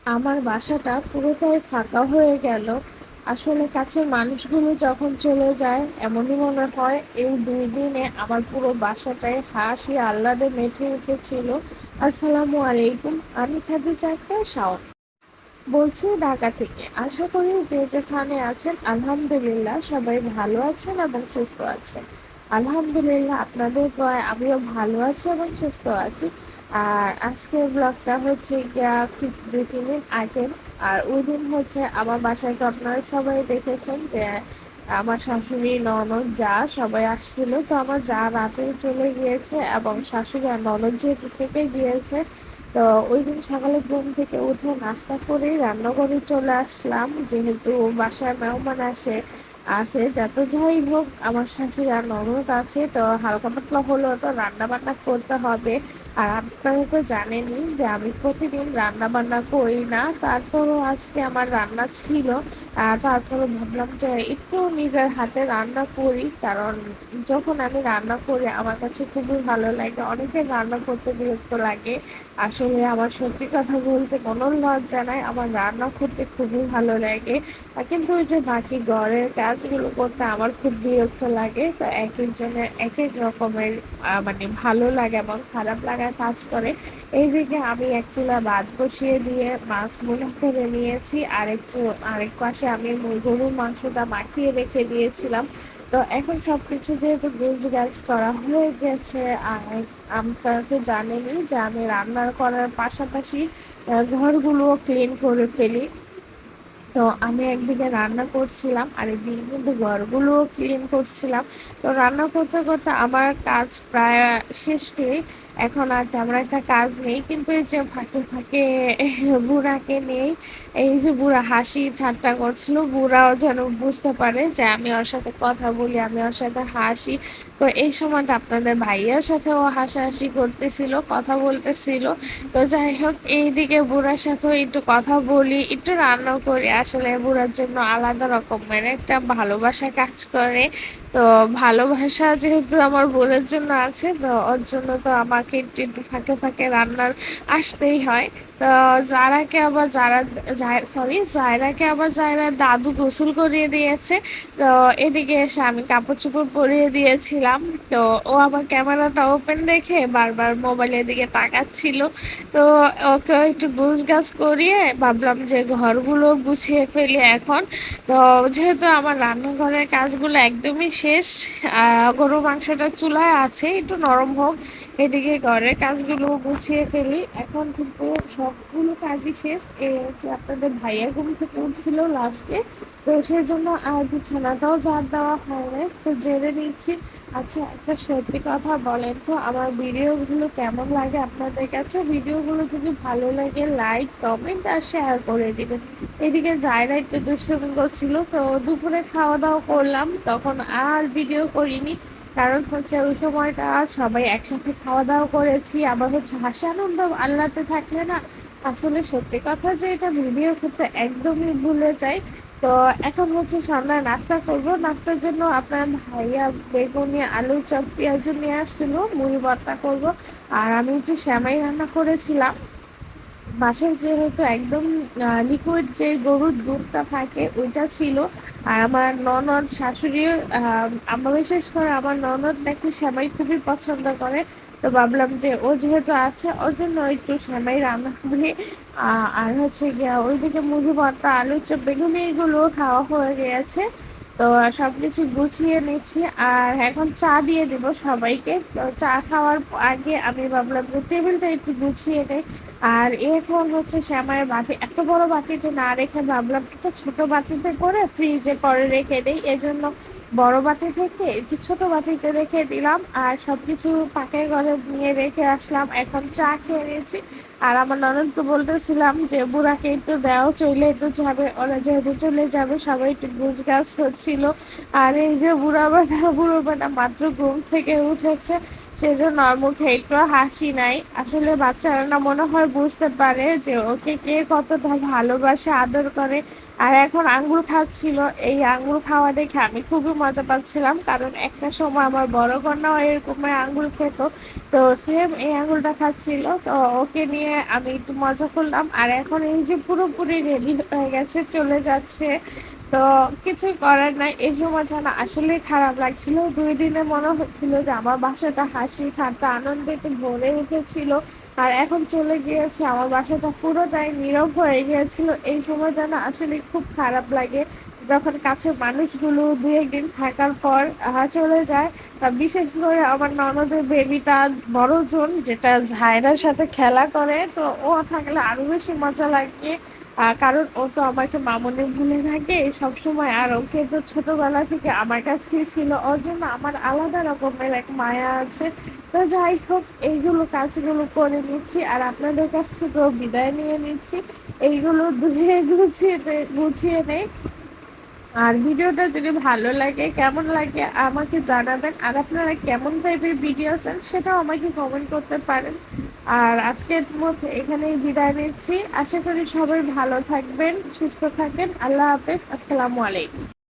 আমার বাসাটা পুরোটাই ফাঁকা হয়ে গেল। আসলে কাছের মানুষগুলো যখন চলে যায় এমনই মনে হয় এই 2 দিনে আমার পুরো বাসাটায় হাসি আহ্লাদে মেতে উঠেছিল। আসসালামু আলাইকুম, আমি খাদিজা আক্তার শাওন বলছি ঢাকা থেকে। আশা করি যে যেখানে আছেন আলহামদুলিল্লাহ সবাই ভালো আছেন এবং সুস্থ আছেন। আলহামদুলিল্লাহ আপনাদের দয়ায় আমিও ভালো আছি এবং সুস্থ আছি। আর আজকের ব্লগটা হচ্ছে গিয়া 2-3 দিন আগে। আর ওই দিন হচ্ছে আমার বাসায় তো আপনারা সবাই দেখেছেন যে আমার শাশুড়ি ননদ যা সবাই আসছিল। তো আমার যা রাতে চলে গিয়েছে এবং শাশুড়ি আর ননদ যেহেতু থেকে গিয়েছে, তো ওই দিন সকালে ঘুম থেকে উঠে নাস্তা করেই রান্নাঘরে চলে আসলাম, যেহেতু বাসায় মেহমান আসে যত যাই হোক আমার শাশুড়ি আর ননদ আছে, তো হালকা পাতলা হলেও তো রান্না বান্না করতে হবে। আর আপনারা তো জানেনই যে আমি প্রতিদিন রান্না বান্না করি না, তারপরও আজকে আমার রান্না ছিল। তারপরে ভাবলাম যে একটু নিজের হাতে রান্না করি, কারণ যখন আমি রান্না করি আমার কাছে খুবই ভালো লাগে। অনেকের রান্না করতে বিরক্ত লাগে, আসলে আমার সত্যি কথা বলতে কোনো লজ্জা নাই, আমার রান্না করতে খুবই ভালো লাগে। কিন্তু ওই যে বাকি ঘরের কাজগুলো করতে আমার খুব বিরক্ত লাগে। তো এক একজনের এক এক রকমের মানে ভালো লাগে এবং খারাপ লাগার কাজ করে। এইদিকে আমি এক চুলা ভাত বসিয়ে দিয়ে মাছ ভুনা করে নিয়েছি, আরেক পাশে আমি গরুর মাংসটা মাখিয়ে রেখে দিয়েছিলাম। তো এখন সবকিছু যেহেতু গোছগাছ করা হয়ে গেছে, আর আপনারা তো জানেনই যে আমি রান্না করার পাশাপাশি ঘরগুলো ক্লিন করে ফেলি। তো আমি একদিকে রান্না করছিলাম আর একদিকে কিন্তু ঘরগুলো ক্লিন করছিলাম। তো রান্না করতে করতে আমার কাজ প্রায় শেষ হয়ে, এখন আর তেমন একটা কাজ নেই। কিন্তু এই যে ফাঁকে ফাঁকে বুড়াকে নেই, এই যে বুড়া হাসি ঠাট্টা করছিল, বুড়াও যেন বুঝতে পারে যে আমি ওর সাথে কথা বলি, আমি ওর সাথে হাসি। তো এই সময়টা আপনাদের ভাইয়ার সাথেও হাসাহাসি করতেছিল, কথা বলতেছিল। তো যাই হোক, এইদিকে বুড়ার সাথেও একটু কথা বলি, একটু রান্না করি। আসলে বুড়ার জন্য আলাদা রকমের একটা ভালোবাসা কাজ করে। তো ভালোবাসা যেহেতু আমার বোনের জন্য আছে, তো ওর জন্য তো আমাকে একটু একটু ফাঁকে ফাঁকে রান্নার আসতেই হয়। তো জায়রাকে আবার জায়রা দাদু গোসল করিয়ে দিয়েছে। তো এদিকে এসে আমি কাপড় চোপড় পরিয়ে দিয়েছিলাম। তো ও আবার ক্যামেরাটা ওপেন দেখে বারবার মোবাইলের দিকে তাকাচ্ছিল। তো ওকে একটু গুছগাছ করিয়ে ভাবলাম যে ঘরগুলো গুছিয়ে ফেলি এখন। তো যেহেতু আমার রান্নাঘরের কাজগুলো একদমই শেষ, গরু মাংসটা চুলায় আছে, একটু নরম হোক, এদিকে ঘরের কাজগুলো গুছিয়ে ফেলি। এখন কিন্তু সবগুলো কাজই শেষ। এই হচ্ছে আপনাদের ভাইয়া ঘুম থেকে উঠছিল লাস্টে, তো সেজন্য আর বিছানাটাও ঝাড় দেওয়া হয় না। তো জেনে নিচ্ছি। আচ্ছা, একটা সত্যি কথা বলেন তো, আমার ভিডিওগুলো কেমন লাগে আপনাদের কাছে? ভিডিওগুলো যদি ভালো লাগে লাইক কমেন্ট আর শেয়ার করে দিবেন। এদিকে জায়গা একটু দুষ্টুমি করছিল, তো দুপুরে খাওয়া দাওয়া করলাম, তখন আর ভিডিও করিনি। কারণ হচ্ছে ওই সময়টা সবাই একসাথে খাওয়া দাওয়া করেছি, আবার হচ্ছে হাসি আনন্দ আল্লাতে থাকলে না আসলে সত্যি কথা যে এটা ভিডিও করতে একদমই ভুলে যাই। তো এখন হচ্ছে সন্ধ্যায় নাস্তা করব। নাস্তার জন্য আপনার ভাইয়া বেগুনি আলু চপ পেঁয়াজু নিয়ে আসছিল, মুড়ি ভর্তা করব। আর আমি একটু সেমাই রান্না করেছিলাম। বাসায় যেহেতু একদম লিকুইড যে গরুর দুধটা থাকে ওইটা ছিল। আর আমার ননদ শাশুড়িও আমার বিশেষ করে আমার ননদ নাকি সেমাই খুবই পছন্দ করে। তো ভাবলাম যে ও যেহেতু আছে ওর জন্য একটু সেমাই রান্না করি। আর হচ্ছে গিয়া ওইদিকে মুরগি ভর্তা আলু চপ বেগুনি এগুলো খাওয়া হয়ে গিয়েছে। তো সবকিছু গুছিয়ে নিচ্ছি আর এখন চা দিয়ে দিব সবাইকে। তো চা খাওয়ার আগে আমি ভাবলাম যে টেবিলটা একটু গুছিয়ে নেই। আর এখন হচ্ছে শ্যামাইয়ের বাটি এত বড় বাটিতে না রেখে ভাবলাম একটা ছোট বাটিতে করে ফ্রিজে পরে রেখে দেই, এজন্য বড় বাটি থেকে একটু ছোট বাটিতে রেখে দিলাম। আর সবকিছু পাকের ঘরে নিয়ে রেখে আসলাম, এখন চা খেয়ে নিয়েছি। আর আমার ননদকে বলতেছিলাম যে বুড়াকে একটু দেও, চলে তো যাবে, ওরা যেহেতু চলে যাবে সবাই একটু গুছগাছ হচ্ছিল। আর এই যে বুড়ো বেটা মাত্র ঘুম থেকে উঠেছে, সেজন্য ওর মুখে একটু হাসি নাই। আসলে বাচ্চারা না মনে হয় বুঝতে পারে যে ওকে কে কতটা ভালোবাসে, আদর করে। আর এখন আঙ্গুর খাচ্ছিল, এই আঙ্গুর খাওয়া দেখে আমি খুবই মজা পাচ্ছিলাম, কারণ একটা সময় আমার বড় কন্যাও এরকম আঙ্গুর খেত, তো সেম এই আঙ্গুরটা খাচ্ছিল। তো ওকে নিয়ে আমি একটু মজা করলাম। আর এখন এই যে পুরোপুরি রেডি হয়ে গেছে, চলে যাচ্ছে। তো কিছু করার নাই, এই সময়টা না আসলে খারাপ লাগছিল। 2 দিনে মনে হচ্ছিল যে আমার বাসাটা হাসি ঠাট্টা আনন্দে ভরে উঠেছিল, আর এখন চলে গিয়েছে আমার বাসাটা পুরোটাই নীরব হয়ে গিয়েছিল। এই সময়টা না আসলে খুব খারাপ লাগে, যখন কাছের মানুষগুলো 2-1 দিন থাকার পর চলে যায়। বিশেষ করে আমার ননদের বেবিটা, বড় জন যেটা ঝায়রার সাথে খেলা করে, তো ও থাকলে আরো বেশি মজা লাগে। কারণ ও তো আমাকে মামুনি ভুলে থাকে সবসময়, আর ওকে তো ছোটবেলা থেকে আমার কাছেই ছিল, ওর জন্য আমার আলাদা রকমের এক মায়া আছে। তো যাই হোক, এইগুলো কাজগুলো করে নিচ্ছি আর আপনাদের কাছ থেকেও বিদায় নিয়ে নিচ্ছি। এইগুলো ধুয়ে গুছিয়ে নেই। আর ভিডিওটা যদি ভালো লাগে, কেমন লাগে আমাকে জানাবেন। আর আপনারা কেমন টাইপের ভিডিও চান সেটাও আমাকে কমেন্ট করতে পারেন। আর আজকের মতো এখানেই বিদায় নিচ্ছি। আশা করি সবাই ভালো থাকবেন, সুস্থ থাকবেন। আল্লাহ হাফেজ, আসসালামু আলাইকুম।